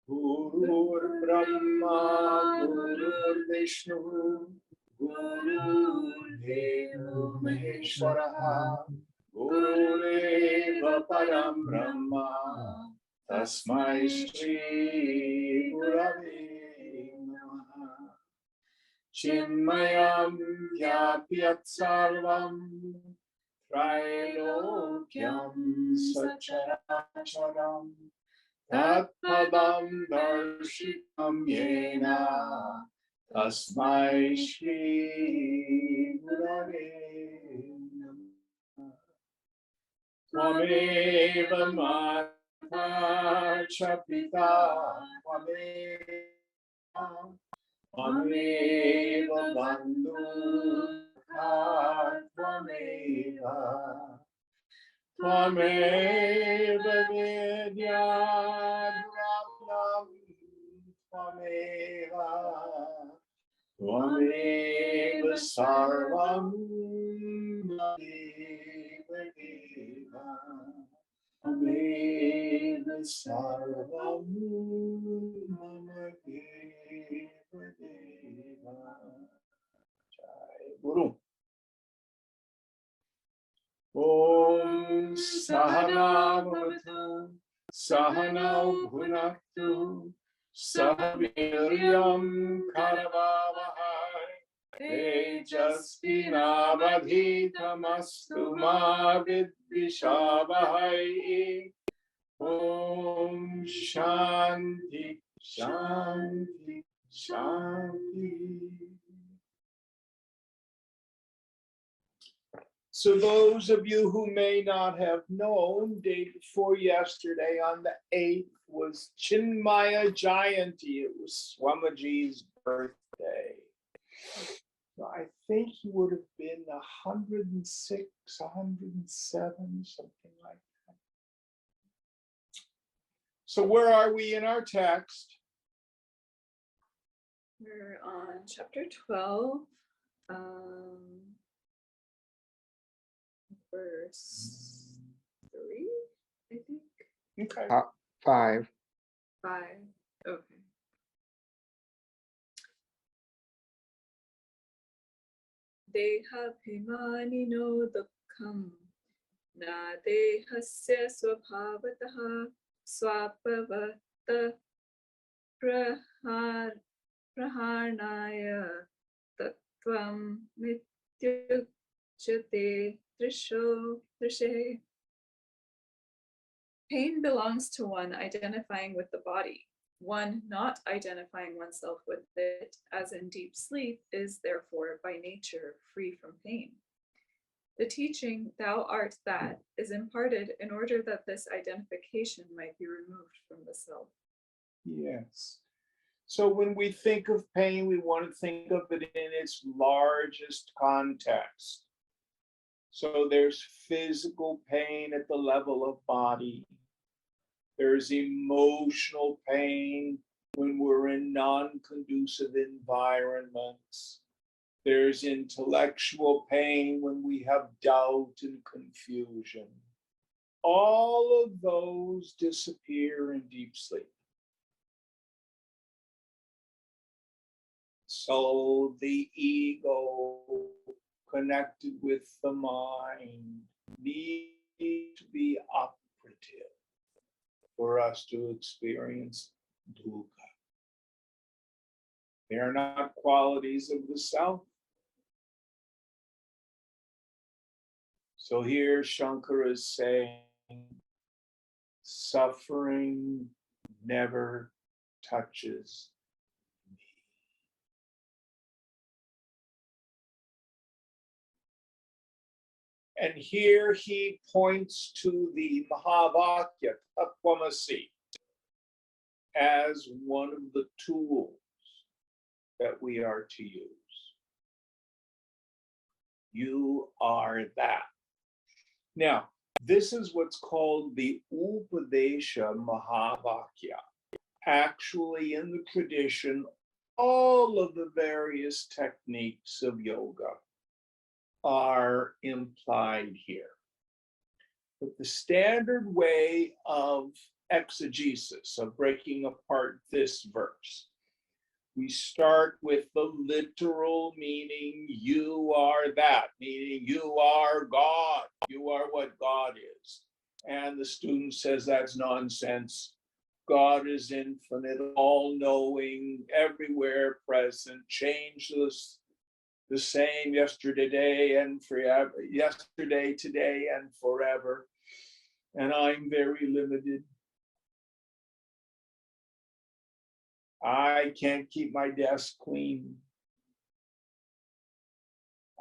Gurur Brahma, Gurur Vishnu, Guru Deva Maheshwara, Gurureva Param Brahma, Tasmai Shri Gurave Namaha. Chinmayam Vyapyat Sarvam Trailokyam Sacharacharam Tatpadam Darshitam Yena Tasmai Shri Gurave Namaha. Tvameva Mata cha Pita Tvameva Bandhuka Tvameva Tvameva Vidyadvaram Tvameva Tvameva Sarvam Tvameva Deva Tvameva Sarvam Mama Deva Deva. Jai Guru. Om Sahana Bhavatu Sahanau Bhunaktu Sahaviryam Karavavahai Tejasvinavadhitamastu ma vidvishavahai. Om Shanti Shanti Shanti. So those of you who may not have known, day before yesterday on the 8th was Chinmaya Jayanti. It was Swamiji's birthday. So I think he would have been 106, 107, something like that. So where are we in our text? We're on chapter 12. Verse 3, I think. Okay. 5. 5. Okay. Deha bhimani no dukkham na dehasya swabhavataha swapavata praharnaya tattvam mityukchate Trishe. Pain belongs to one identifying with the body. One not identifying oneself with it, as in deep sleep, is therefore by nature free from pain. The teaching, thou art that, is imparted in order that this identification might be removed from the self. Yes. So when we think of pain, we want to think of it in its largest context. So there's physical pain at the level of body. There's emotional pain when we're in non-conducive environments. There's intellectual pain when we have doubt and confusion. All of those disappear in deep sleep. So the ego connected with the mind need to be operative for us to experience dukkha. They are not qualities of the self. So here Shankara is saying, suffering never touches me. And here he points to the Mahavakya, Tattvamasi, as one of the tools that we are to use. You are that. Now, this is what's called the Upadesha Mahavakya. Actually, in the tradition, all of the various techniques of yoga are implied here. But the standard way of exegesis, of breaking apart this verse, we start with the literal meaning, you are that, meaning you are God, you are what God is. And the student says that's nonsense. God is infinite, all-knowing, everywhere present, changeless, the same yesterday and forever, yesterday, today, and forever. And I'm very limited. I can't keep my desk clean.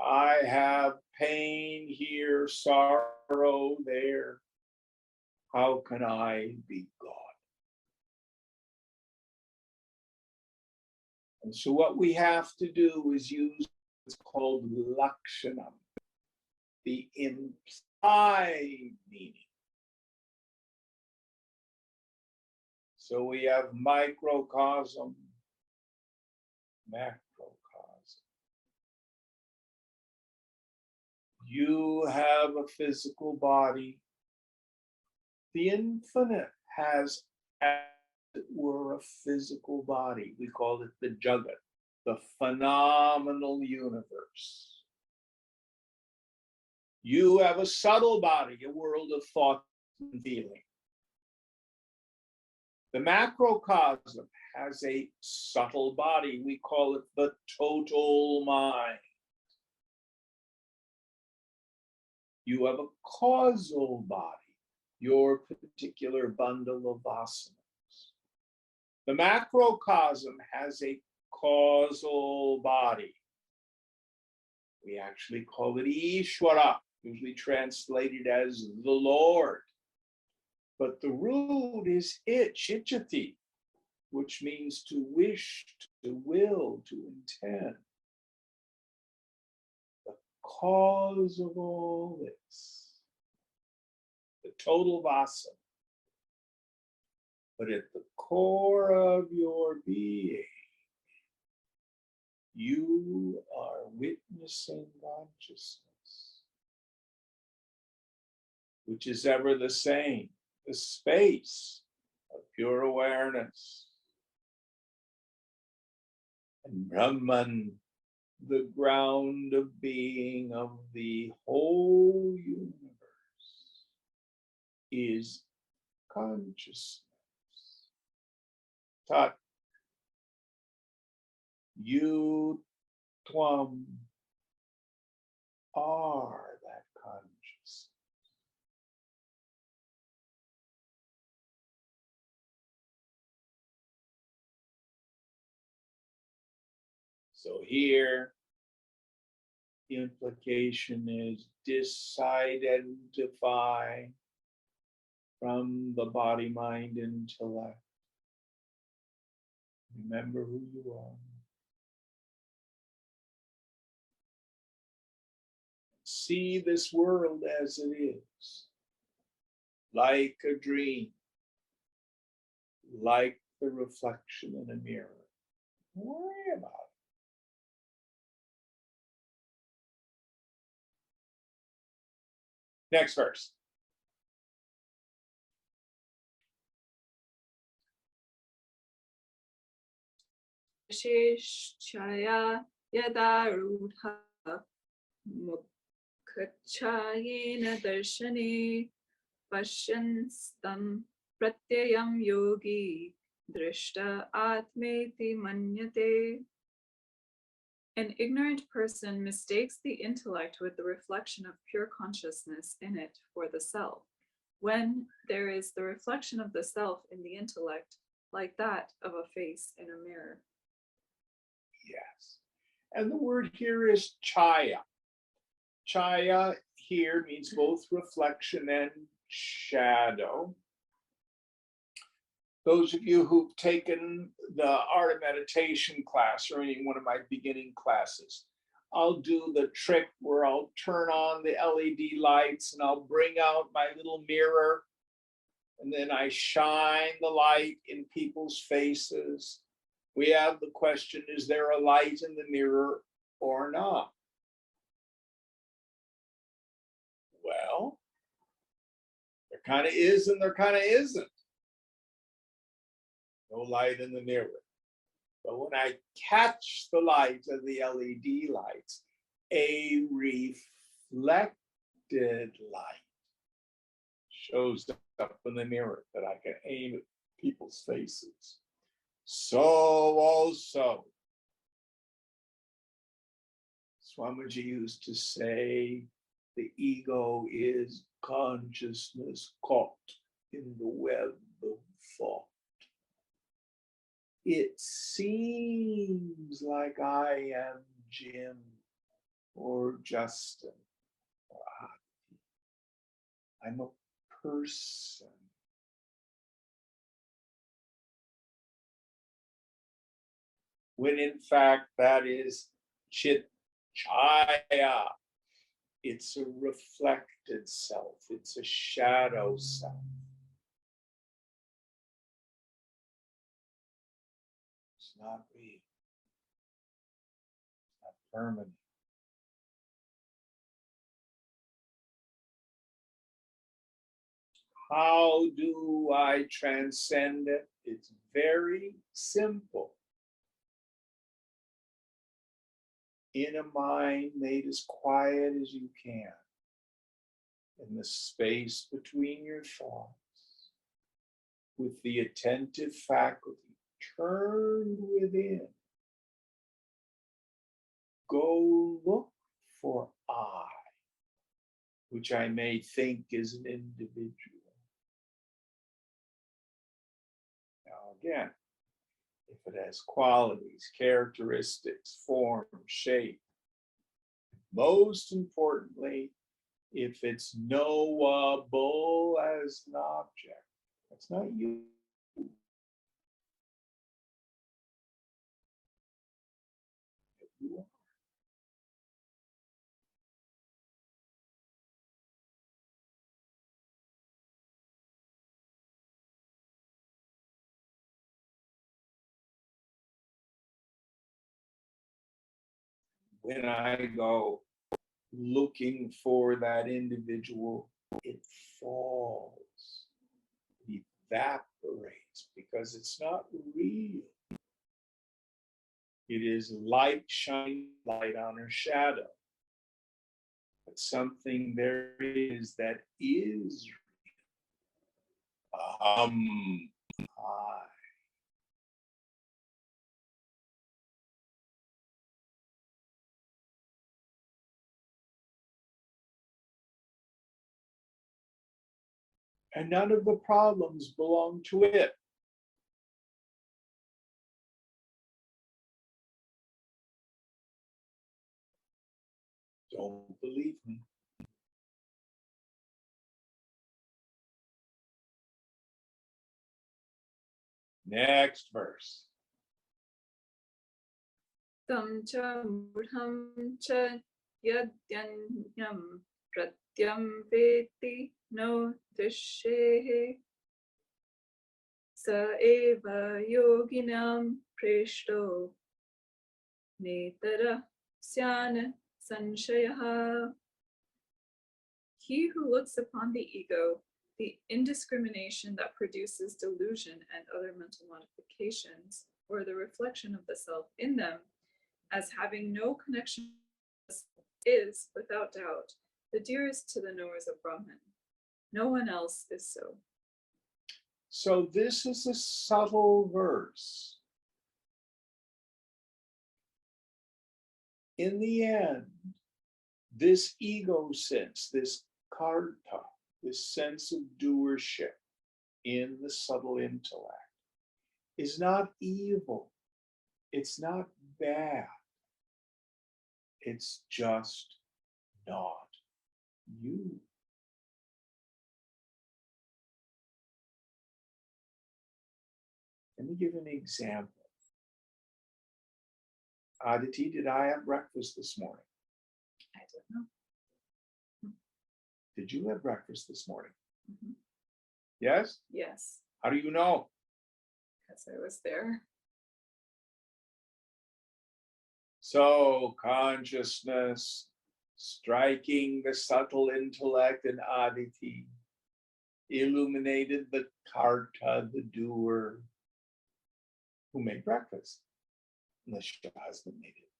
I have pain here, sorrow there. How can I be God? And so what we have to do is use what's called lakshanam, the implied meaning. So we have microcosm, macrocosm. You have a physical body. The infinite has, as it were, a physical body. We call it the Jagat, the phenomenal universe. You have a subtle body, a world of thought and feeling. The macrocosm has a subtle body. We call it the total mind. You have a causal body, your particular bundle of vasanas. The macrocosm has a causal body. We actually call it Ishvara, usually translated as the Lord. But the root is ichati, which means to wish, to will, to intend. The cause of all this, the total vasa. But at the core of your being, you are witnessing consciousness, which is ever the same, the space of pure awareness. And Brahman, the ground of being of the whole universe, is consciousness. Tat. You, Tvam, are that consciousness. So here, the implication is disidentify from the body, mind, intellect. Remember who you are. See this world as it is, like a dream, like the reflection in a mirror. Don't worry about it. Next verse. Sheshchaya yadarudha mukhachayena darshane pasyanstam pratyayam yogi drishta atmeti manyate. An ignorant person mistakes the intellect with the reflection of pure consciousness in it for the self, when there is the reflection of the self in the intellect, like that of a face in a mirror. Yes. And the word here is chaya. Chaya here means both reflection and shadow. Those of you who've taken the art of meditation class or any one of my beginning classes, I'll do the trick where I'll turn on the LED lights and I'll bring out my little mirror and then I shine the light in people's faces we have the question, is there a light in the mirror or not? Well, there kind of is and there kind of isn't. No light in the mirror. But when I catch the light of the LED lights, a reflected light shows up in the mirror that I can aim at people's faces. So also, Swamiji used to say, the ego is consciousness caught in the web of thought. It seems like I am Jim or Justin or I'm a person. When in fact that is chit chaya. It's a reflected self. It's a shadow self. It's not real. It's not permanent. How do I transcend it? It's very simple. In a mind made as quiet as you can, in the space between your thoughts, with the attentive faculty turned within, go look for I, which I may think is an individual. Now again, if it has qualities, characteristics, form, shape, most importantly, if it's knowable as an object, that's not you. You are. When I go looking for that individual, it falls, it evaporates because it's not real. It is light shining light on a shadow. But something there is that is real. I. And none of the problems belong to it. Don't believe me. Next verse. Tam cha murham cha yadyanyam pratyam veti no drishehe sa eva yoginam preshto netara syana sanshayaha. He who looks upon the ego, the indiscrimination that produces delusion and other mental modifications, or the reflection of the self in them, as having no connection is, without doubt, the dearest to the knowers of Brahman. No one else is so. So this is a subtle verse. In the end, this ego sense, this karta, this sense of doership in the subtle intellect is not evil. It's not bad. It's just not you. Let me give an example. Aditi, did I have breakfast this morning? I don't know. Did you have breakfast this morning? Mm-hmm. Yes? Yes. How do you know? Because I was there. So consciousness striking the subtle intellect and oddity illuminated the karta, the doer, who made breakfast, unless your husband made it.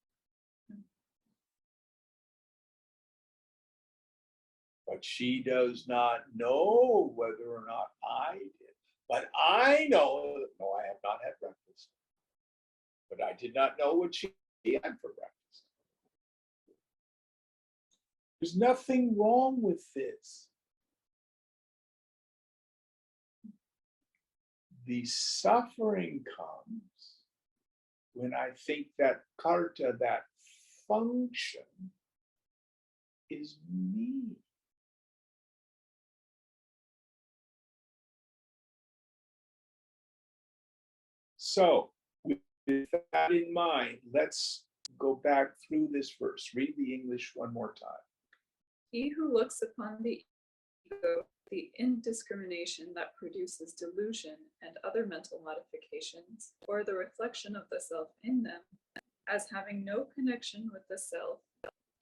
But she does not know whether or not I did. But I know that, no, I have not had breakfast. But I did not know what she had for breakfast. There's nothing wrong with this. The suffering comes when I think that karta, that function, is me. So, with that in mind, let's go back through this verse. Read the English one more time. He who looks upon the ego, the indiscrimination that produces delusion and other mental modifications, or the reflection of the self in them, as having no connection with the self,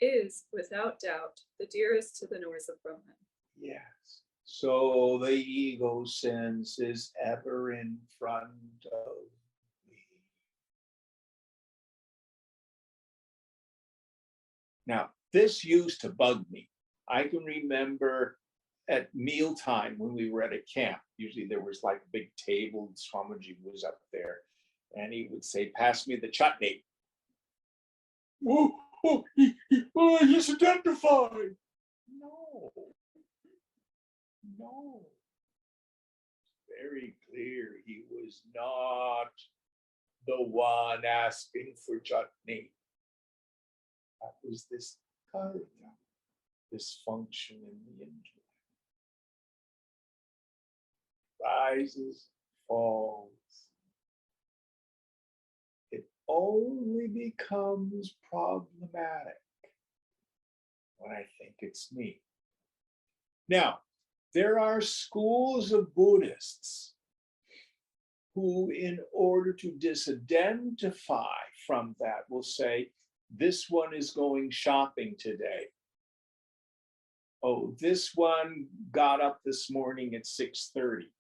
is, without doubt, the dearest to the knowers of Brahman. Yes. So the ego sense is ever in front of me. Now, this used to bug me. I can remember at mealtime when we were at a camp, usually there was like a big table, Swamiji was up there, and he would say, pass me the chutney. He's identified. No. No. Very clear, he was not the one asking for chutney. That was this karta, this function in the intellect. Rises, falls. It only becomes problematic when I think it's me. Now, there are schools of Buddhists who, in order to disidentify from that, will say, this one is going shopping today. Oh, this one got up this morning at 6:30.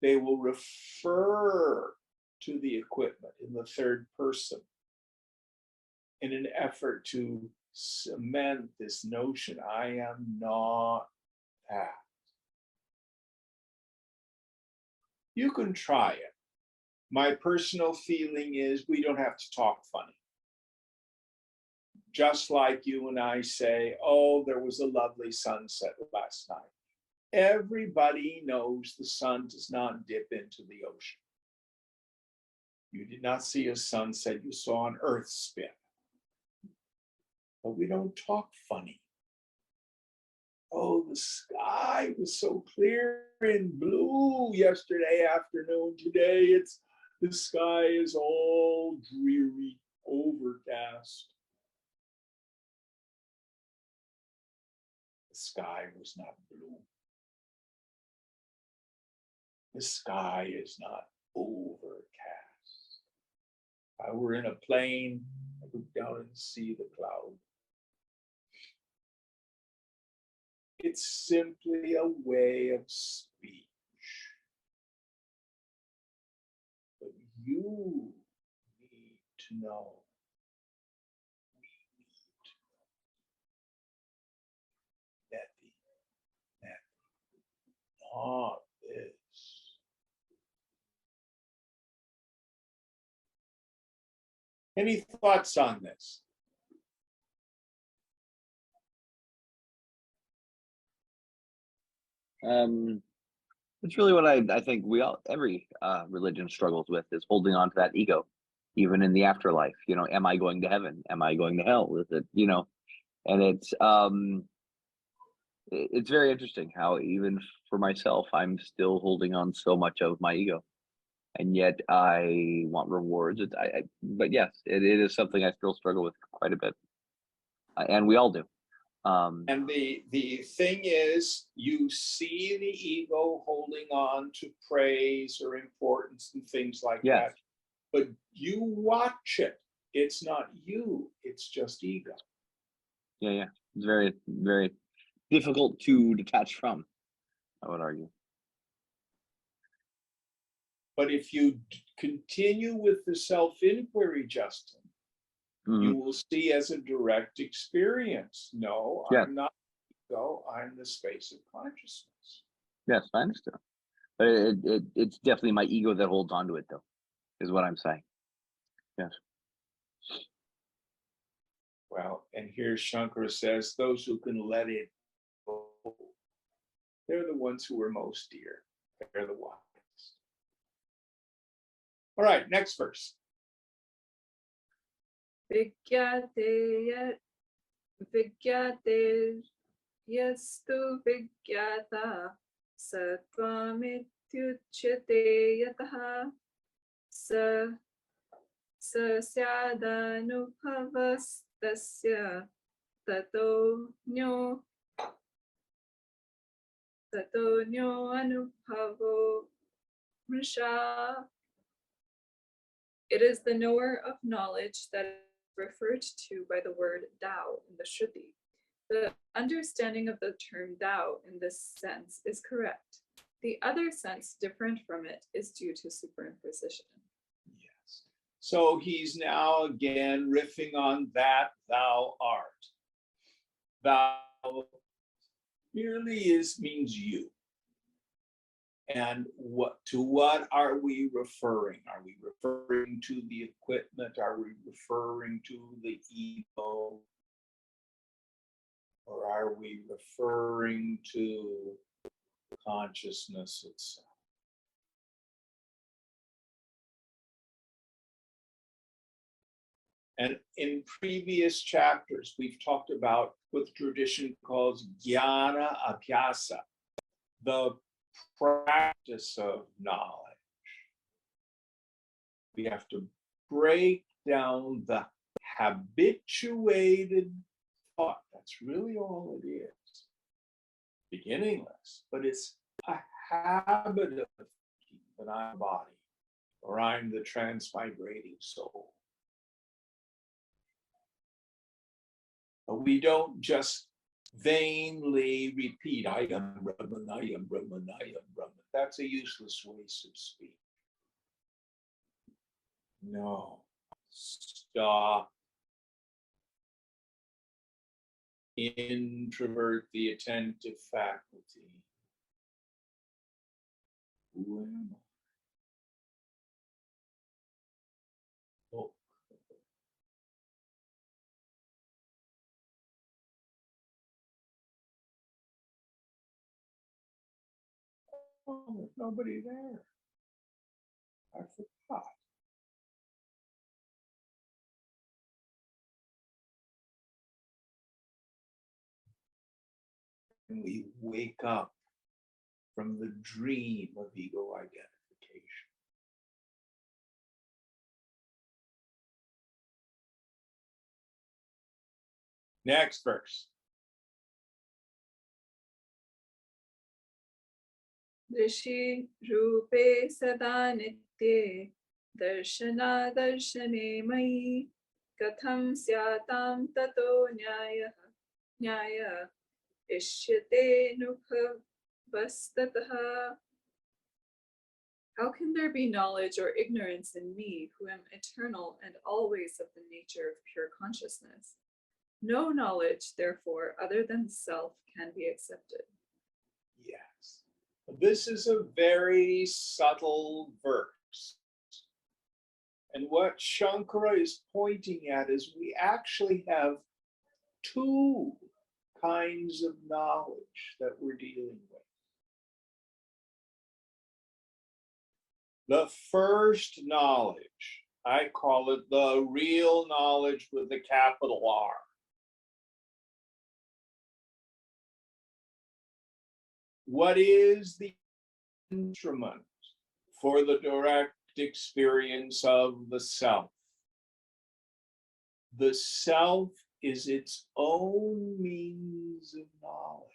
They will refer to the equipment in the third person in an effort to cement this notion, I am not that. You can try it. My personal feeling is we don't have to talk funny. Just like you and I say, oh, there was a lovely sunset last night. Everybody knows the sun does not dip into the ocean. You did not see a sunset, you saw an earth spin. But we don't talk funny. Oh, the sky was so clear and blue yesterday afternoon. Today, the sky is all dreary, overcast. The sky was not blue. The sky is not overcast. If I were in a plane, I look down and see the cloud. It's simply a way of speech. But you need to know. We need to know. Not this. Any thoughts on this? It's really what I think every religion struggles with, is holding on to that ego, even in the afterlife. You know, am I going to heaven? Am I going to hell? Is it, you know, and it's very interesting how even for myself, I'm still holding on so much of my ego, and yet I want rewards. But yes, it is something I still struggle with quite a bit, and we all do. And the thing is, you see the ego holding on to praise or importance and things like that, but you watch it. it's not you, it's just ego. Yeah. It's very, very difficult to detach from, I would argue. But if you continue with the self-inquiry, Justin, you will see as a direct experience. No, Yeah. I'm not ego, I'm the space of consciousness. Yes, I understand. But it's definitely my ego that holds on to it, though, is what I'm saying. Yes. Well, and here Shankara says, those who can let it go, they're the ones who are most dear. They're the wisest. All right, next verse. Vigyate yastu vigyata satvamityuchyate yataha sa sasyadhanubhavastasya tato nyo anubhavo mrisha. It is the knower of knowledge that is referred to by the word Tao in the Shruti. The understanding of the term Tao in this sense is correct. The other sense different from it is due to superimposition. Yes. So he's now again riffing on that thou art. Thou merely means you. And what are we referring? Are we referring to the equipment? Are we referring to the ego? Or are we referring to consciousness itself? And in previous chapters, we've talked about what the tradition calls jnana abhyasa, the practice of knowledge. We have to break down the habituated thought. That's really all it is. Beginningless, but it's a habit of thinking that I'm body, or I'm the transmigrating soul. But we don't just vainly repeat, I am Brahman, I am Brahman, I am Brahman. That's a useless waste of speech. No, stop. Introvert the attentive faculty. Who am I? Oh. Oh, there's nobody there. I forgot. And we wake up from the dream of ego identification. Next verse. Rishi rupe sada nitye darshana darshane mai katham syatam tato nyaya ishyate nubhavastataha. How can there be knowledge or ignorance in me, who am eternal and always of the nature of pure consciousness? No knowledge, therefore, other than self can be accepted. Yes. This is a very subtle verse. And what Shankara is pointing at is we actually have two kinds of knowledge that we're dealing with. The first knowledge, I call it the real knowledge with a capital R. What is the instrument for the direct experience of the self? The self is its own means of knowledge.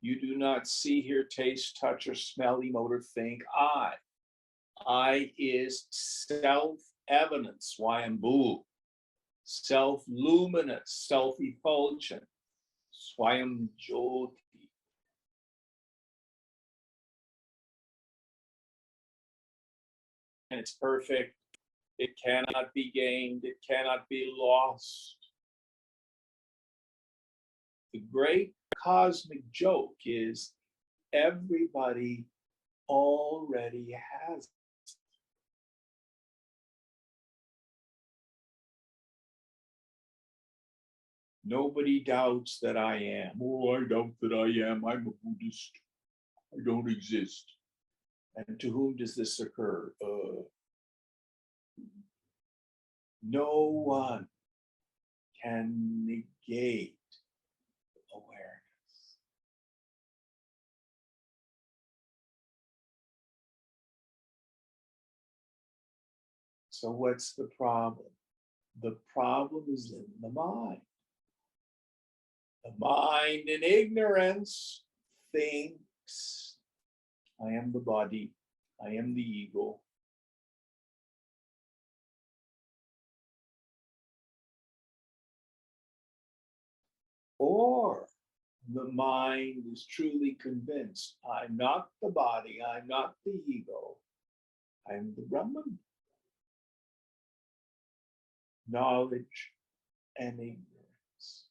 You do not see, hear, taste, touch, or smell, emote, or think I. I is self-evident, swayambhu, self-luminous, self-effulgent, swayam jyoti. And it's perfect. It cannot be gained. It cannot be lost. The great cosmic joke is everybody already has it. Nobody doubts that I am. Oh, I doubt that I am. I'm a Buddhist. I don't exist. And to whom does this occur? No one can negate awareness. So what's the problem? The problem is in the mind. The mind in ignorance thinks, I am the body, I am the ego. Or the mind is truly convinced, I'm not the body, I'm not the ego, I'm the Brahman. Knowledge and ignorance.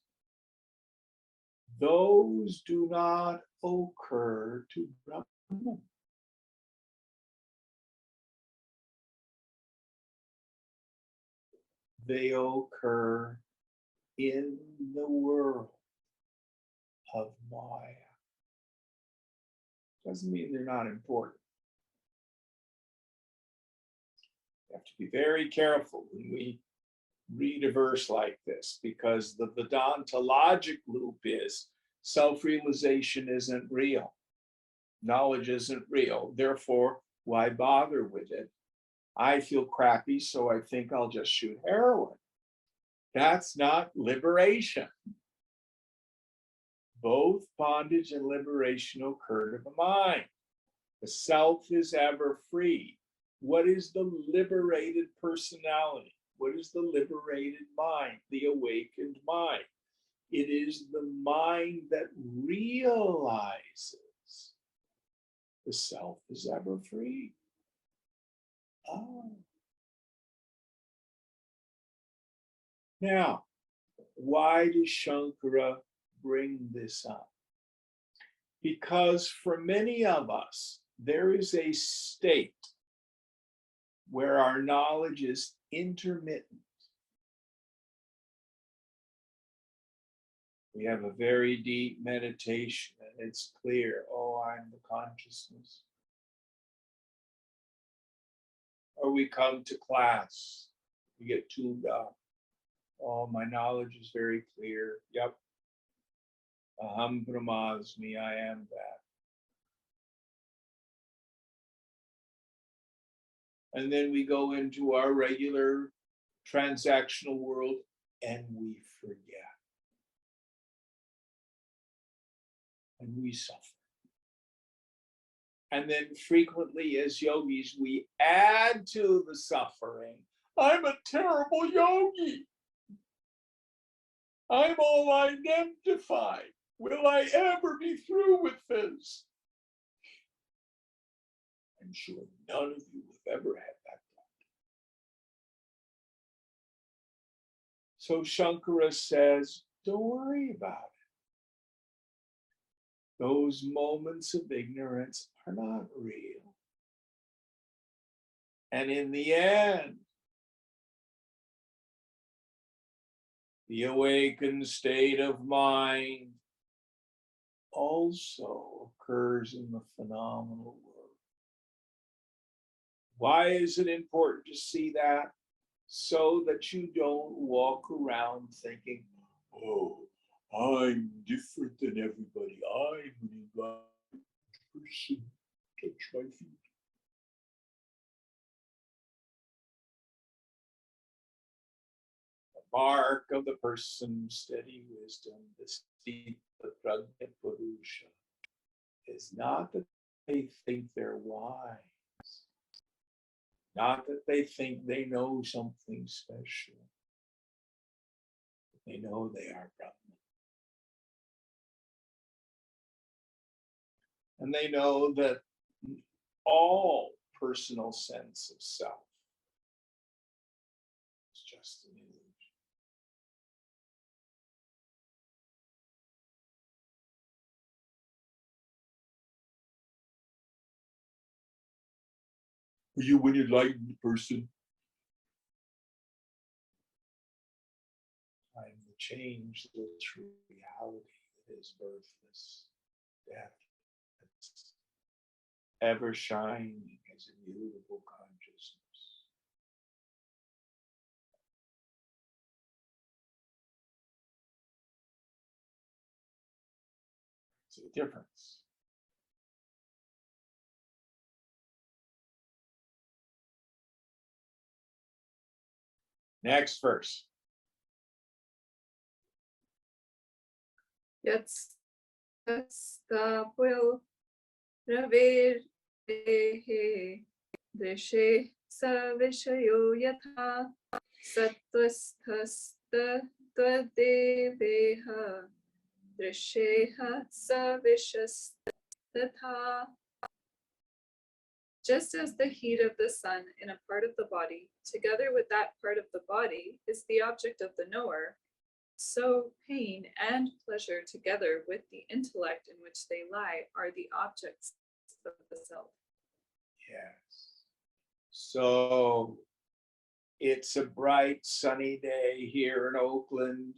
Those do not occur to Brahman. They occur in the world of Maya. Doesn't mean they're not important. You have to be very careful when we read a verse like this, because the Vedanta logic loop is self-realization isn't real. Knowledge isn't real. Therefore, why bother with it? I feel crappy, so I think I'll just shoot heroin. That's not liberation. Both bondage and liberation occur to the mind. The self is ever free. What is the liberated personality? What is the liberated mind, the awakened mind? It is the mind that realizes the self is ever free. Oh. Now, why does Shankara bring this up? Because for many of us, there is a state where our knowledge is intermittent. We have a very deep meditation and it's clear, oh, I'm the consciousness. Or we come to class, we get tuned up. Oh, my knowledge is very clear. Yep. Aham Brahmasmi, I am that. And then we go into our regular transactional world and we forget. And we suffer. And then frequently as yogis, we add to the suffering. I'm a terrible yogi. I'm all identified. Will I ever be through with this? I'm sure none of you have ever had that thought. So Shankara says, don't worry about it. Those moments of ignorance are not real. And in the end, the awakened state of mind also occurs in the phenomenal world. Why is it important to see that? So that you don't walk around thinking, oh, I'm different than everybody. I'm an enlightened person. Touch my feet. The mark of the person, steady wisdom, the steep, the prajna purusha, is not that they think they're wise. Not that they think they know something special. They know they are Brahman. And they know that all personal sense of self is just an illusion. When you enlighten the person, I'm the changeless reality that is birthless, deathless, ever shining as immutable consciousness. It's a difference. Next verse. Yatstapoyo raverehe drishe savishayo yatha sattvasthasta tvadeveha drisheha savishastatha. Just as the heat of the sun in a part of the body, together with that part of the body, is the object of the knower, so pain and pleasure together with the intellect in which they lie are the objects of the self. Yes. So it's a bright sunny day here in Oakland,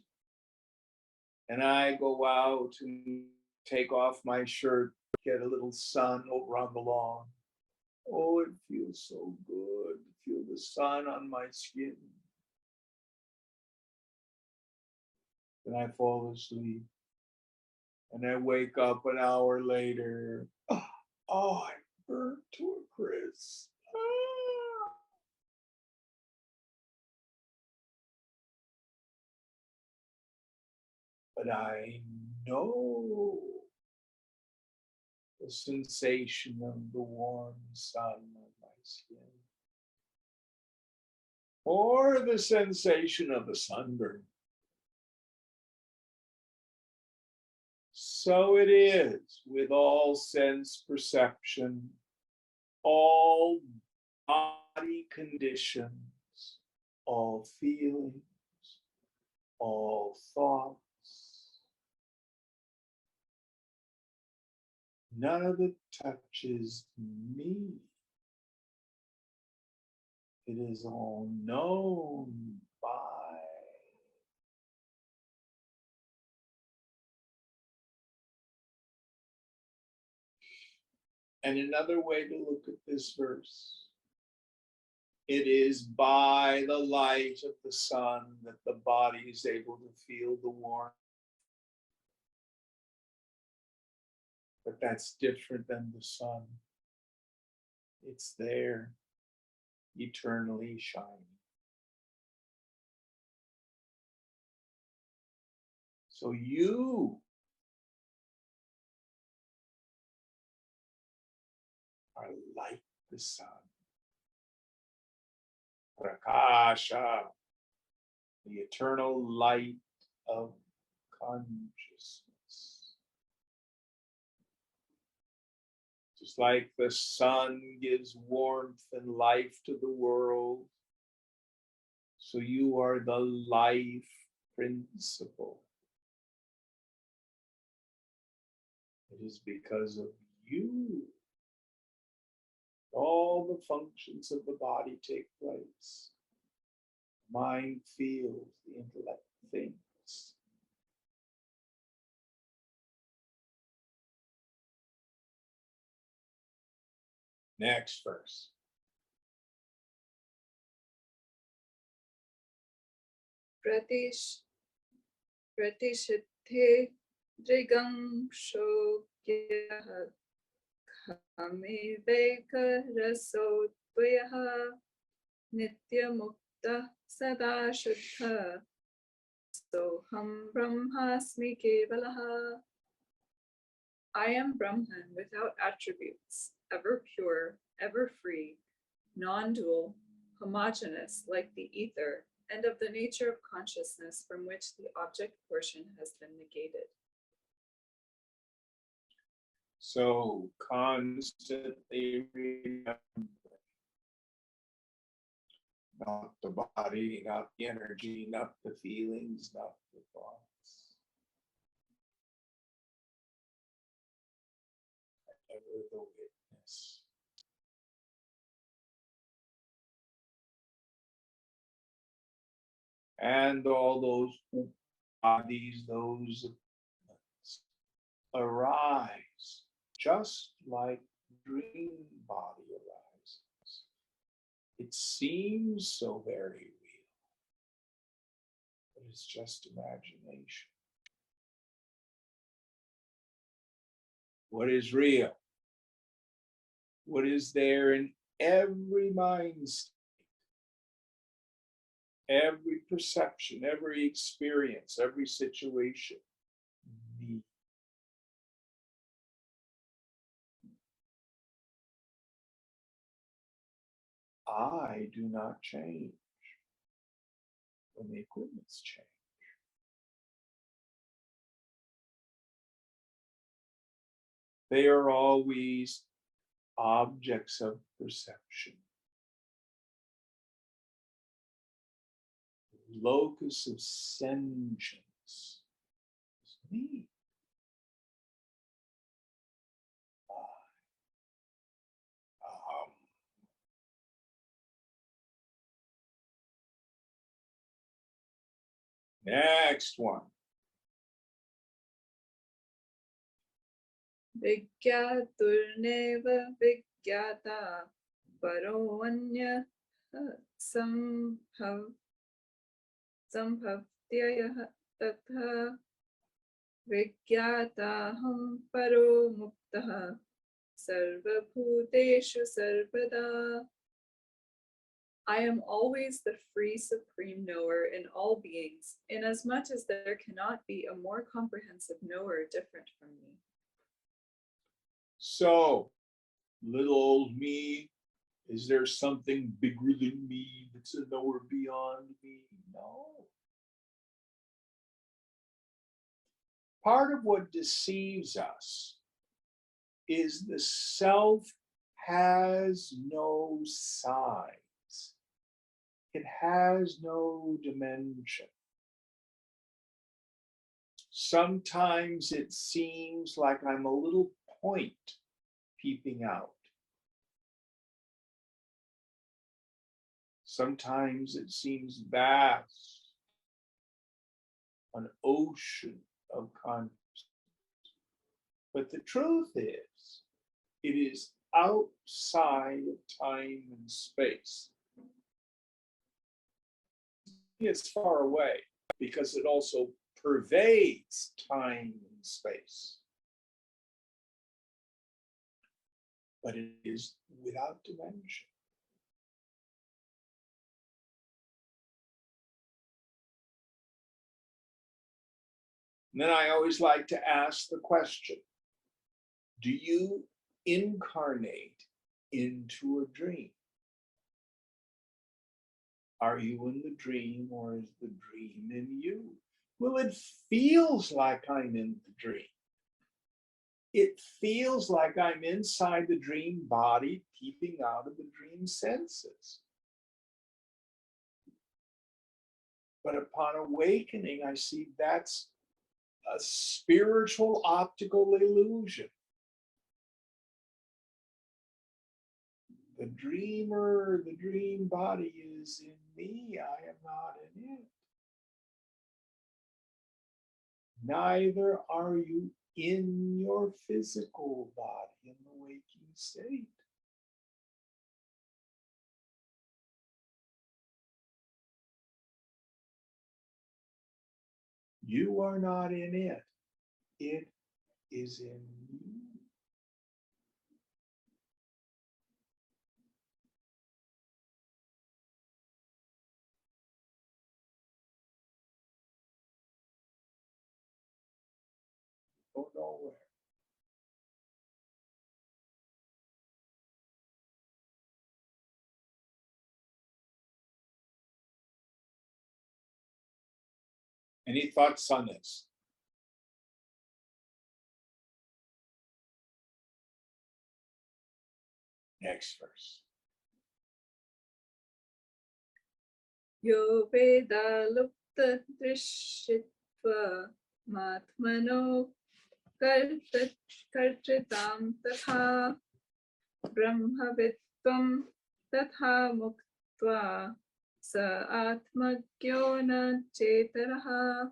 and I go out and take off my shirt, get a little sun over on the lawn. Oh, it feels so good to feel the sun on my skin. Then I fall asleep, and I wake up an hour later. Oh, I'm burnt to a crisp. Ah. But I know the sensation of the warm sun on my skin, or the sensation of a sunburn. So it is with all sense perception, all body conditions, all feelings, all thoughts. None of it touches me. It is all known by. And another way to look at this verse, it is by the light of the sun that the body is able to feel the warmth. But that's different than the sun. It's there, eternally shining. So you are like the sun. Prakasha, the eternal light of consciousness. Just like the sun gives warmth and life to the world, so you are the life principle. It is because of you all the functions of the body take place. Mind feels, the intellect thinks. Next verse. Pratishithe drigam shokyah kamiveka rasodvayaha nityamukta sada shuddha soham brahmasmi kevalaha. I am Brahman without attributes, ever pure, ever free, non-dual, homogeneous like the ether, and of the nature of consciousness from which the object portion has been negated. So constantly remember, not the body, not the energy, not the feelings, not the thoughts. Ever the witness. And all those bodies, those arise just like dream body arises. It seems so very real, but it's just imagination. What is real? What is there in every mind state, every perception, every experience, every situation? Me. I do not change when the equipments change. They are always objects of perception. Locus of sentience is me. Next one. Vigyaturneva vigyata parovanya sambhavyaya tatha vigyataham paro muktaha sarvabhuteshu sarvada. I am always the free supreme knower in all beings, inasmuch as there cannot be a more comprehensive knower different from me. So, little old me, is there something bigger than me that's a knower beyond me? No. Part of what deceives us is the self has no size. It has no dimension. Sometimes it seems like I'm a little point peeping out. Sometimes it seems vast, an ocean of consciousness. But the truth is, it is outside of time and space. It's far away because it also pervades time and space. But it is without dimension. And then I always like to ask the question, do you incarnate into a dream? Are you in the dream or is the dream in you? Well, it feels like I'm in the dream. It feels like I'm inside the dream body, peeping out of the dream senses. But upon awakening, I see that's a spiritual optical illusion. The dreamer, the dream body is in me. I am not in it. Neither are you in your physical body in the waking state. You are not in it. It is in you. Go nowhere. Any thoughts on this? Next verse. Yo veda lupta drishitva matmano kartritam tatha brahmavitvam tatha muktva sa atmagyo na chetaraha.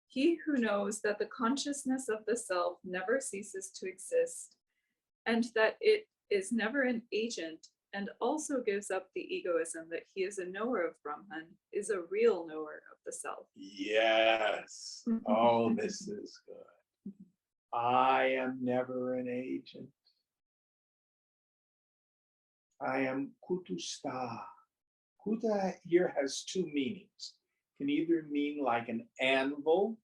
He who knows that the consciousness of the self never ceases to exist, and that it is never an agent, and also gives up the egoism that he is a knower of Brahman, is a real knower of the self. Yes. Oh, this is good. I am never an agent. I am kutusta. Kuta here has two meanings. Can either mean like an anvil,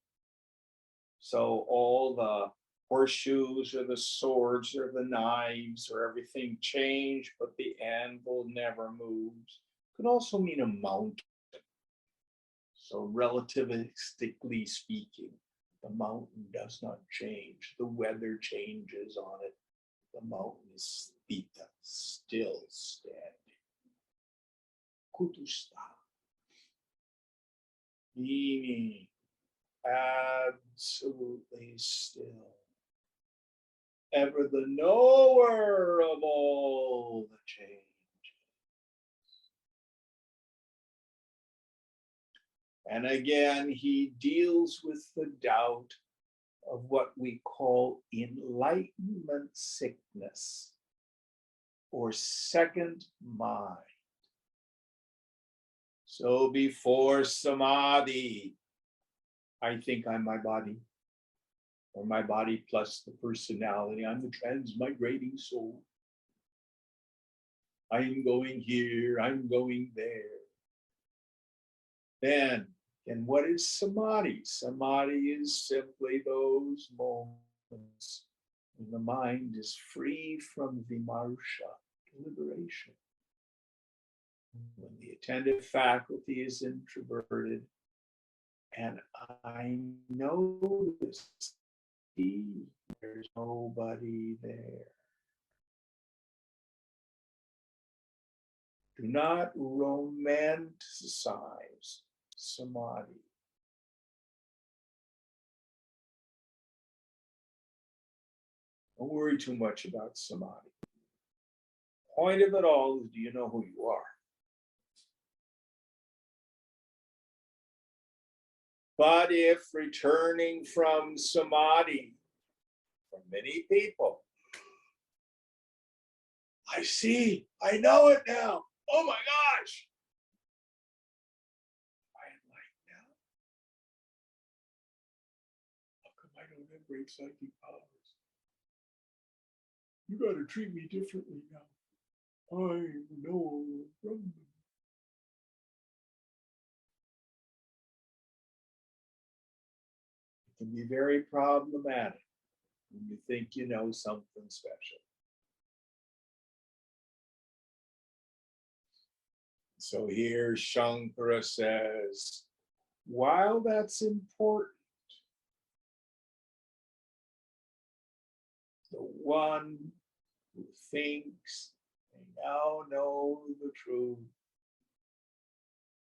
so all the horseshoes or the swords or the knives or everything change, but the anvil never moves. Could also mean a mountain. So relativistically speaking, the mountain does not change. The weather changes on it. The mountain is stita, still standing. Kutusta. Meaning absolutely still. Ever the knower of all the changes. And again, he deals with the doubt of what we call enlightenment sickness or second mind. So before samadhi, I think I'm my body, or my body plus the personality. I'm the transmigrating soul. I'm going here, I'm going there. Then, and what is samadhi? Samadhi is simply those moments when the mind is free from vimarsha, deliberation. When the attentive faculty is introverted, and I notice there's nobody there. Do not romanticize samadhi. Don't worry too much about samadhi. Point of it all is, do you know who you are? But if returning from samadhi, for many people, I see, I know it now. Oh my gosh. I am like now. How come I don't have great psychic powers? You got to treat me differently now. I know Brahman. It can be very problematic when you think you know something special. So here Shankara says, while that's important, the one who thinks they now know the truth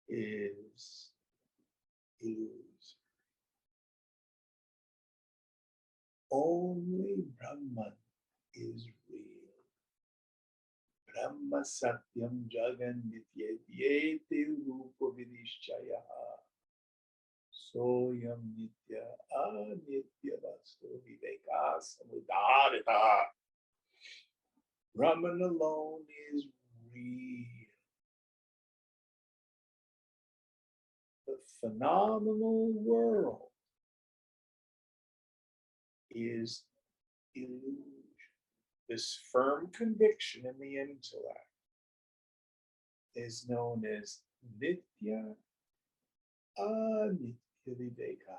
is illusory. Only Brahman is real. Brahma Satyam Jagan Nityete Rupa Vidishchayaha Soyam Nitya Anitya Vastu Viveka Samudharita. Brahman alone is real. The phenomenal world is illusion. This firm conviction in the intellect is known as Nitya Anitya Viveka.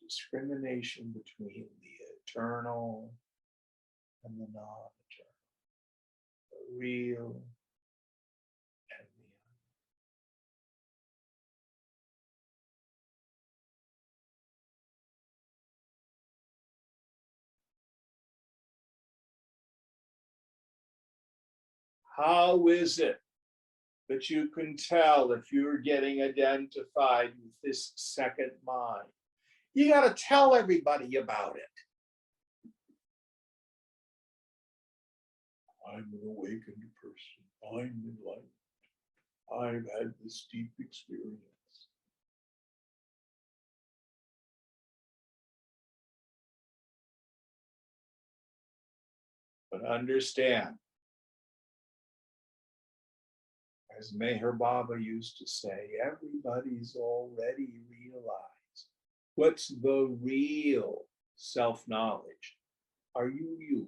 Discrimination between the eternal and the non-eternal, the real and the How is it that you can tell if you're getting identified with this second mind? You got to tell everybody about it. I'm an awakened person. I'm enlightened. I've had this deep experience. But understand, as Meher Baba used to say, everybody's already realized. What's the real self-knowledge? Are you you?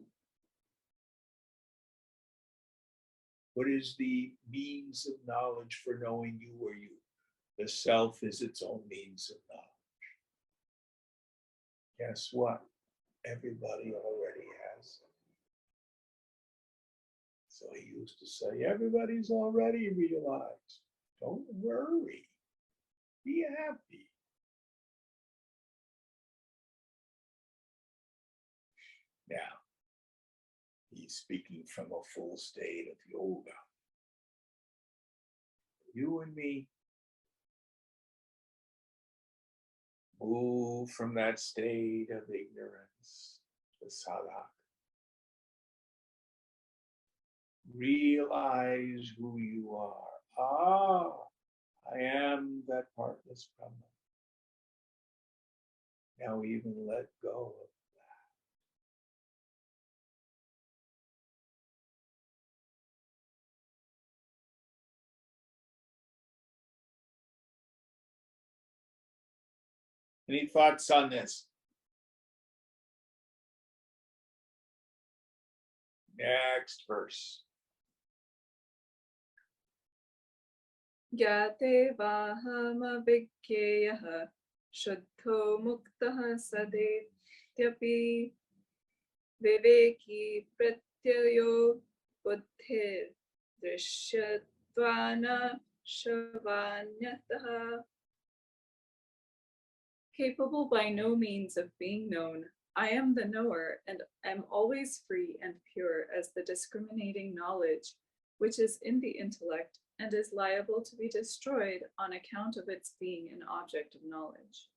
What is the means of knowledge for knowing you or you? The self is its own means of knowledge. Guess what? Everybody already has it. So he used to say, everybody's already realized. Don't worry. Be happy. Now, he's speaking from a full state of yoga. You and me move from that state of ignorance to sadhaka. Realize who you are. Ah, I am that partless Brahman. Now even let go of that. Any thoughts on this? Next verse. Gyate vahama vikyeyaha shuddho muktaha sadetyapi viveki pratyayo buddhir drishyadvana shavanyataha. Capable by no means of being known, I am the knower and am always free and pure as the discriminating knowledge, which is in the intellect and is liable to be destroyed on account of its being an object of knowledge.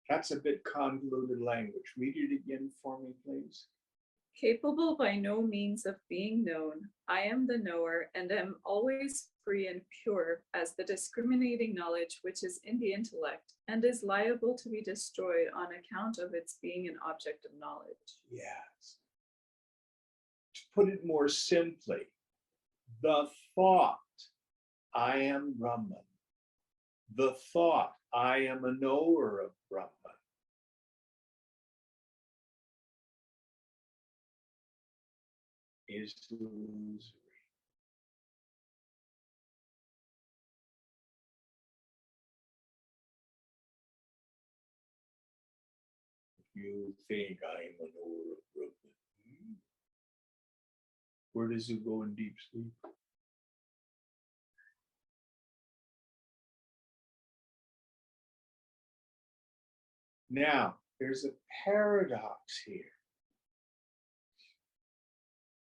That's a bit convoluted language. Read it again for me, please. Capable by no means of being known, I am the knower and am always free and pure as the discriminating knowledge which is in the intellect and is liable to be destroyed on account of its being an object of knowledge. Yes. To put it more simply, the thought, I am Brahman. The thought, I am a knower of Brahman. Is illusory. If you think I am a knower of Brahman, where does it go in deep sleep? Now, there's a paradox here.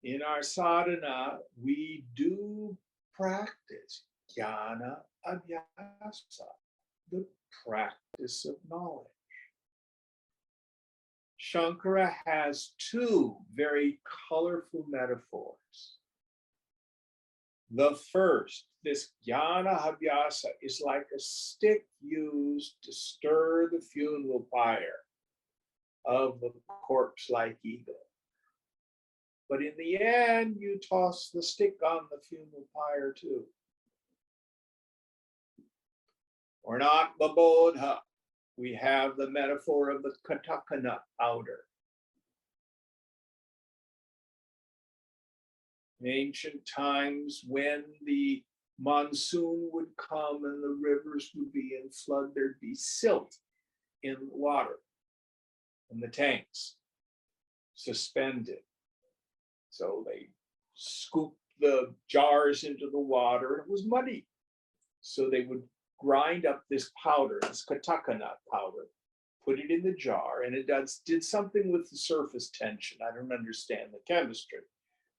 In our sadhana, we do practice jnana abhyasa, the practice of knowledge. Shankara has two very colorful metaphors. The first, this jnana abhyasa, is like a stick used to stir the funeral pyre of a corpse-like ego. But in the end, you toss the stick on the funeral pyre too. Or not babodha. We have the metaphor of the kataka nut powder. In ancient times, when the monsoon would come and the rivers would be in flood, there'd be silt in the water, in the tanks, suspended. So they scooped the jars into the water, and it was muddy. So they would grind up this powder, this kataka nut powder, put it in the jar, and it did something with the surface tension. I don't understand the chemistry,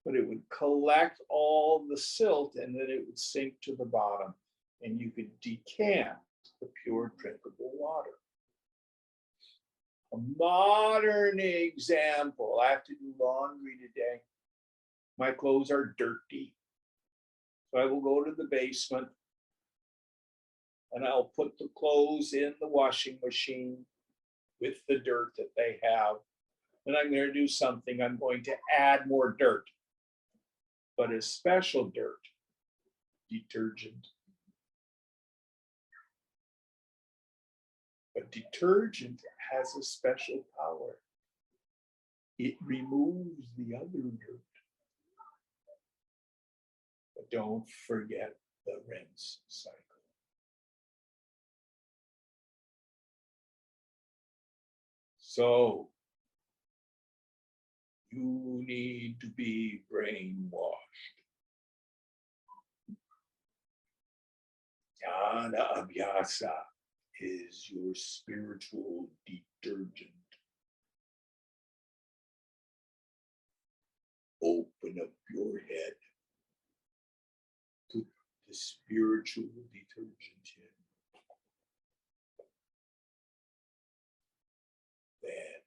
but it would collect all the silt and then it would sink to the bottom and you could decant the pure drinkable water. A modern example, I have to do laundry today. My clothes are dirty. So I will go to the basement and I'll put the clothes in the washing machine with the dirt that they have. And I'm going to do something, I'm going to add more dirt, but a special dirt, detergent. But detergent has a special power. It removes the other dirt. But don't forget the rinse cycle. So you need to be brainwashed. Jnana abhyasa is your spiritual detergent. Open up your head. Put the spiritual detergent in. Then,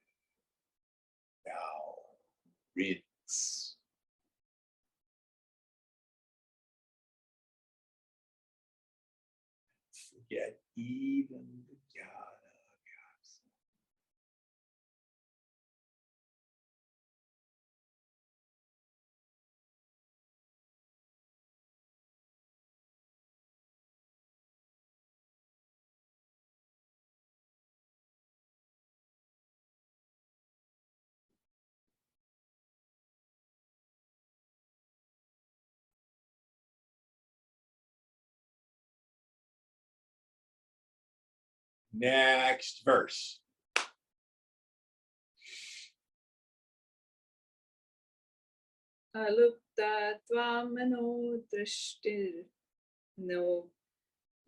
now, rinse. Forget even the jnana abhyasa. Next verse. Alupta tvamano drishtir no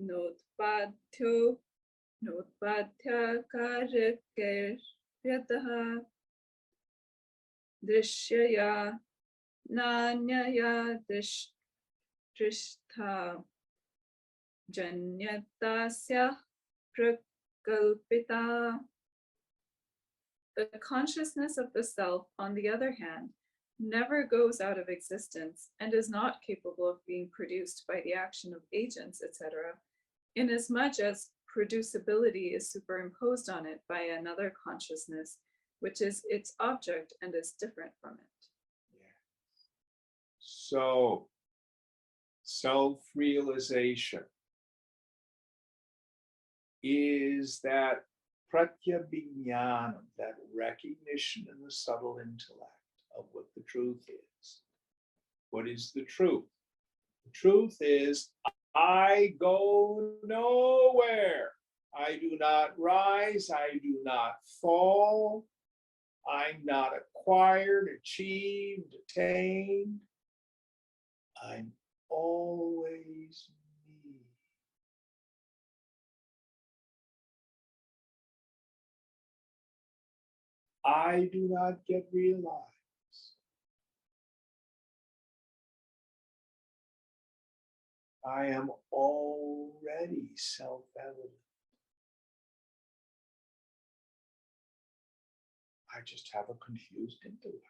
notpadhyo notpadhya karyataha drishyaya nanyaya drishtha janyatasya prakalpita. The consciousness of the self, on the other hand, never goes out of existence and is not capable of being produced by the action of agents, etc., inasmuch as producibility is superimposed on it by another consciousness, which is its object and is different from it. Yeah. So, self-realization is that pratyabhinyanam, that recognition in the subtle intellect of what the truth is. What is the truth? The truth is, I go nowhere. I do not rise. I do not fall. I'm not acquired, achieved, attained. I'm always me. I do not get realized. I am already self-evident. I just have a confused intellect.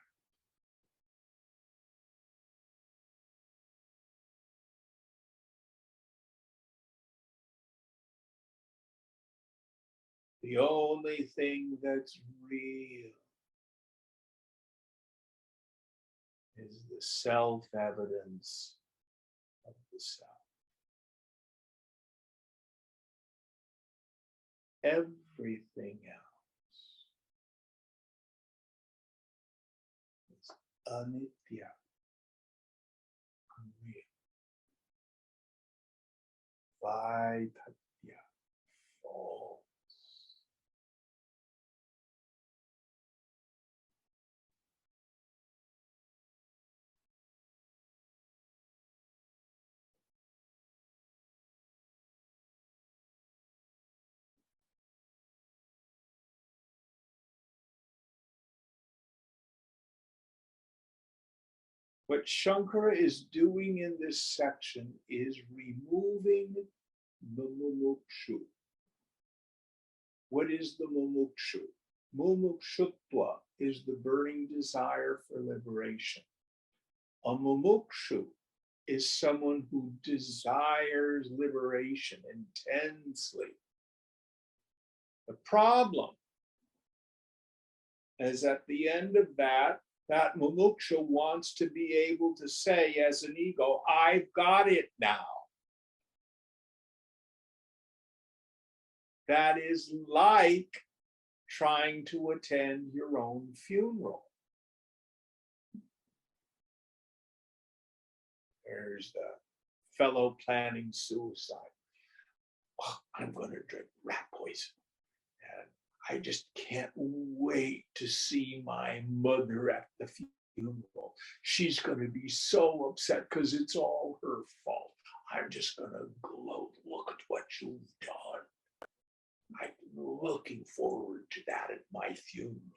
The only thing that's real is the self-evidence of the self. Everything else is anitya, unreal. Vaidhatya, false. What Shankara is doing in this section is removing the mumukshu. What is the mumukshu? Mumukshutva is the burning desire for liberation. A mumukshu is someone who desires liberation intensely. The problem is at the end of that mumuksha wants to be able to say as an ego, I've got it now. That is like trying to attend your own funeral. There's the fellow planning suicide. Oh, I'm going to drink rat poison. And I just can't wait to see my mother at the funeral. She's going to be so upset because it's all her fault. I'm just going to gloat. Look at what you've done. I'm looking forward to that at my funeral.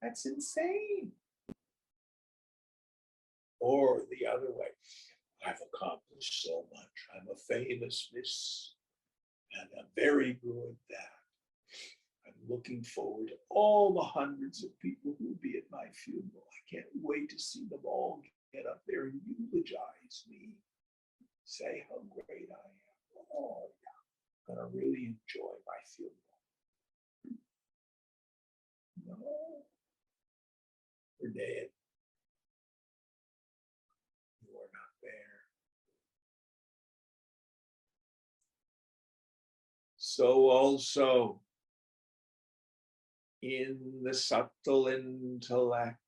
That's insane. Or the other way, I've accomplished so much. I'm a famous miss, and I'm very good at that. I'm looking forward to all the hundreds of people who will be at my funeral. I can't wait to see them all get up there and eulogize me, say how great I am. Oh, yeah, I'm going to really enjoy my funeral. No, we're dead. You are not there. So also in the subtle intellect,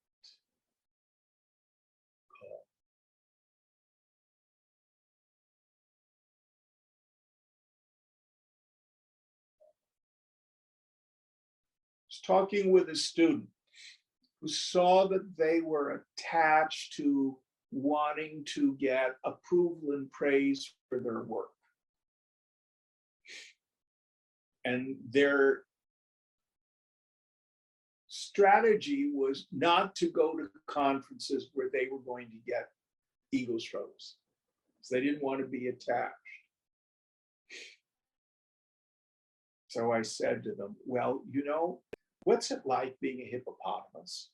I was talking with a student who saw that they were attached to wanting to get approval and praise for their work. And their strategy was not to go to conferences where they were going to get ego strokes. So they didn't want to be attached. So I said to them, well, you know, what's it like being a hippopotamus?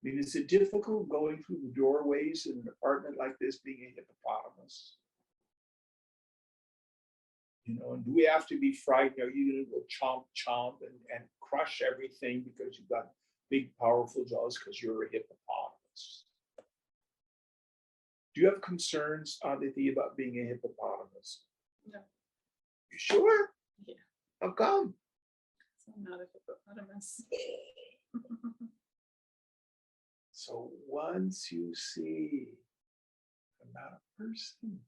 I mean, is it difficult going through the doorways in an apartment like this being a hippopotamus? You know, and do we have to be frightened? Are you going to go chomp, chomp and crush everything because you've got big, powerful jaws because you're a hippopotamus? Do you have concerns, Aditi, about being a hippopotamus? No. You sure? Yeah. How come? I'm not a hippopotamus. So once you see I'm not a person,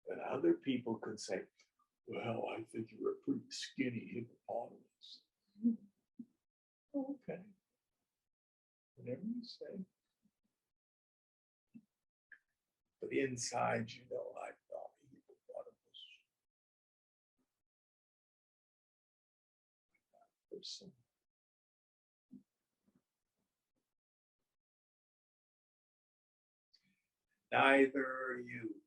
then other people could say, well, I think you're a pretty skinny hippopotamus. Okay. Whatever you say. But inside, you know, I'm not a hippopotamus. I'm not a person. Neither are you.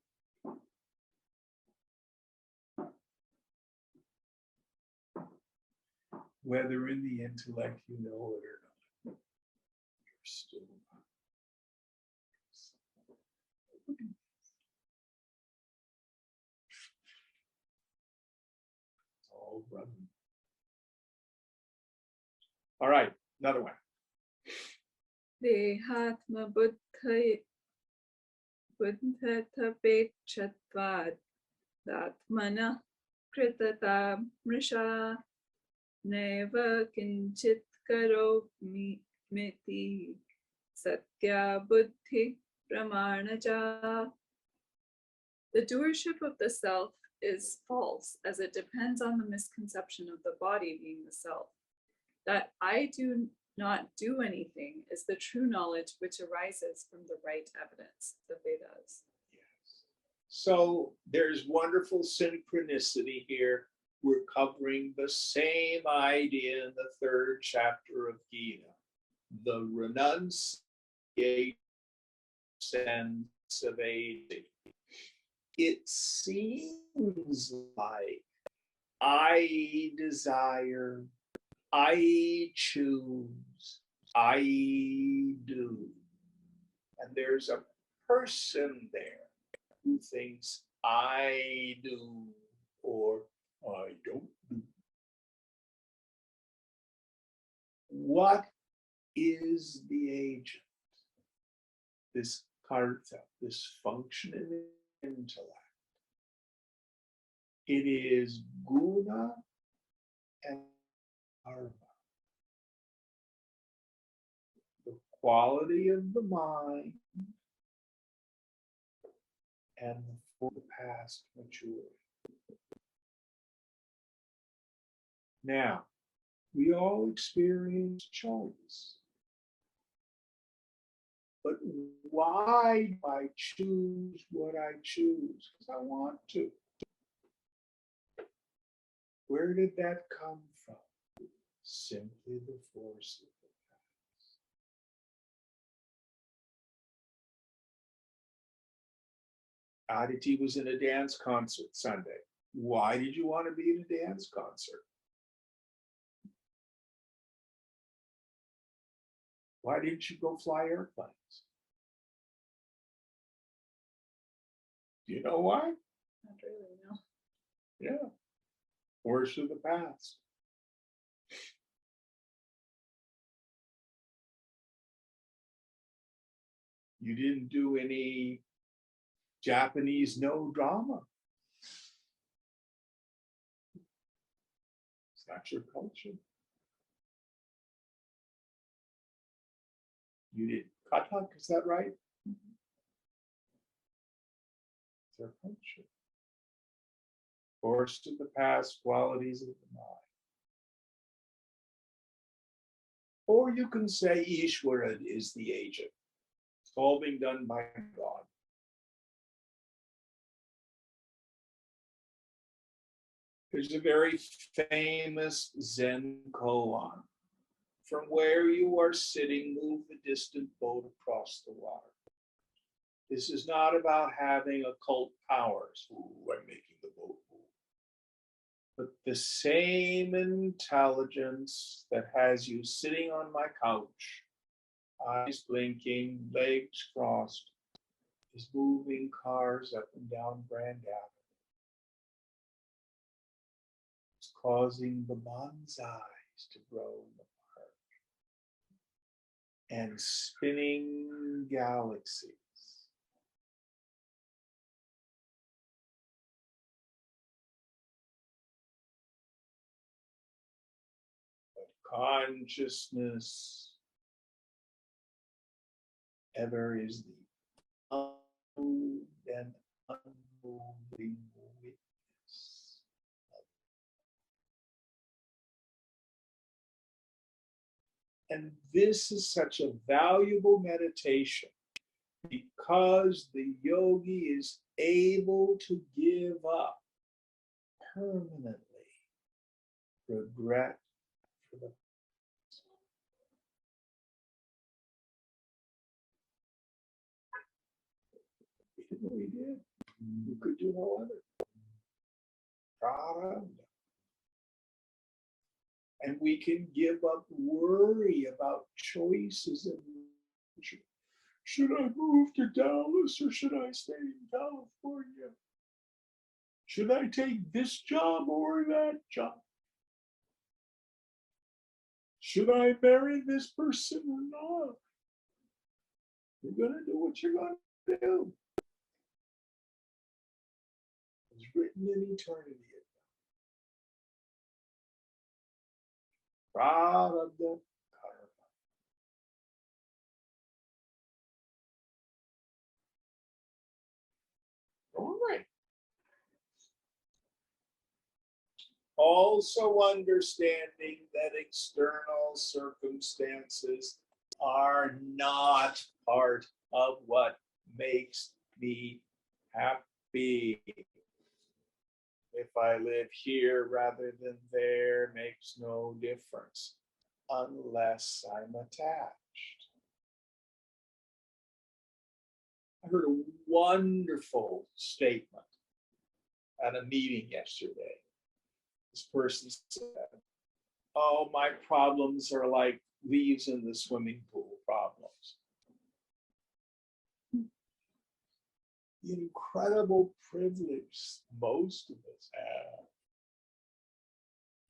Whether in the intellect you know it or not, you're still not. It's all running. All right, another one. Dehatma buddhatapechatvad datmana kritata mrisha neva kinchit karo miti satya buddhi pramanaja. The doership of the self is false, as it depends on the misconception of the body being the self. That I do not do anything is the true knowledge which arises from the right evidence, the Vedas. Yes. So there's wonderful synchronicity here we're covering the same idea in the third chapter of Gita, the renunciation sense of aiding. It seems like I desire, I choose, I do. And there's a person there who thinks I do or I don't do. What is the agent? This karta, this functioning intellect. It is guna and karma. The quality of the mind and the past maturity. Now, we all experience choice. But why do I choose what I choose? Because I want to. Where did that come from? Simply the force of the past. Aditi was in a dance concert Sunday. Why did you want to be in a dance concert? Why didn't you go fly airplanes? Do you know why? Not really, no. Yeah. Force of the past. You didn't do any Japanese no drama. It's not your culture. You did Kathak, is that right? It's their culture. Force of the past, qualities of the mind. Or you can say Ishvara is the agent. It's all being done by God. There's a very famous Zen koan. From where you are sitting, move the distant boat across the water. This is not about having occult powers. Ooh, I'm making the boat move. But the same intelligence that has you sitting on my couch, eyes blinking, legs crossed, is moving cars up and down Grand Avenue. It's causing the bonsais to grow in the park and spinning galaxies. But consciousness ever is the unmoved and unmoving witness. And this is such a valuable meditation because the yogi is able to give up permanently regret for the past. We did what we did. We could do no other. Prarabdha. And we can give up worry about choices and should I move to Dallas or should I stay in California? Should I take this job or that job? Should I marry this person or not? You're going to do what you're going to do. It's written in eternity. Prarabdha karma. All right. Also understanding that external circumstances are not part of what makes me happy. If I live here rather than there makes no difference unless I'm attached. I heard a wonderful statement at a meeting yesterday. This person said, "Oh, my problems are like leaves in the swimming pool problems." The incredible privilege most of us have.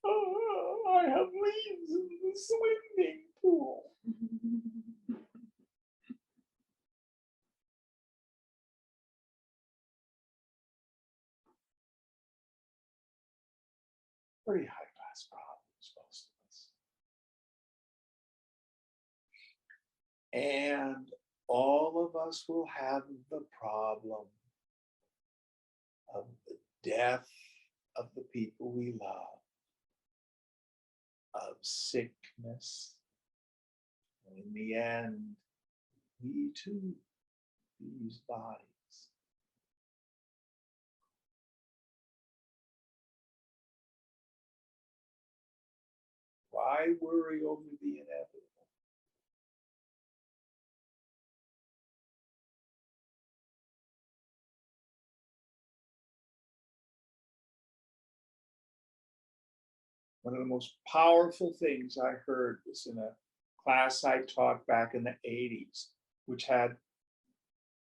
Oh, I have leaves in the swimming pool. Pretty high class problems, most of us. And all of us will have the problem of the death of the people we love, of sickness. And in the end, we too lose bodies. Why worry over the inevitable? One of the most powerful things I heard was in a class I taught back in the 80s, which had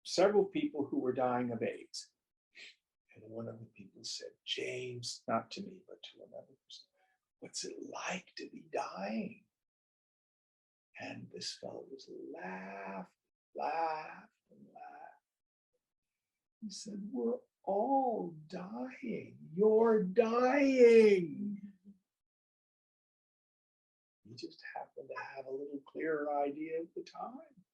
several people who were dying of AIDS. And one of the people said, "James," not to me, but to another person, "what's it like to be dying?" And this fellow was laughed and laughed. He said, "We're all dying. You're dying." He just happened to have a little clearer idea at the time.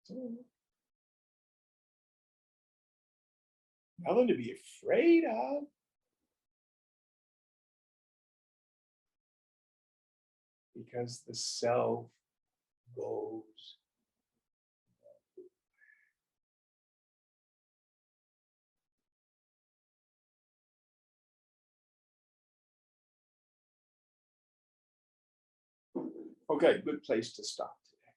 So, nothing to be afraid of. Because the self goes. Okay, good place to stop today.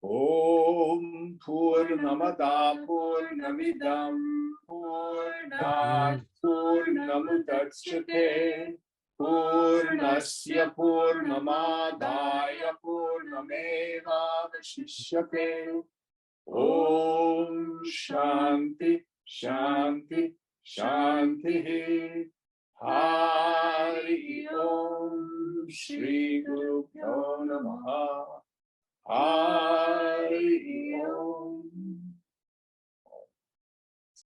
Om Purnamada Purnamidam Purnat Purnamudachyate Purnasya Purnamadaya Purnamevavashishyate. Om Shanti Shanti Shanti. Hari Om Shri Guru Pyo Namaha. Hari Om.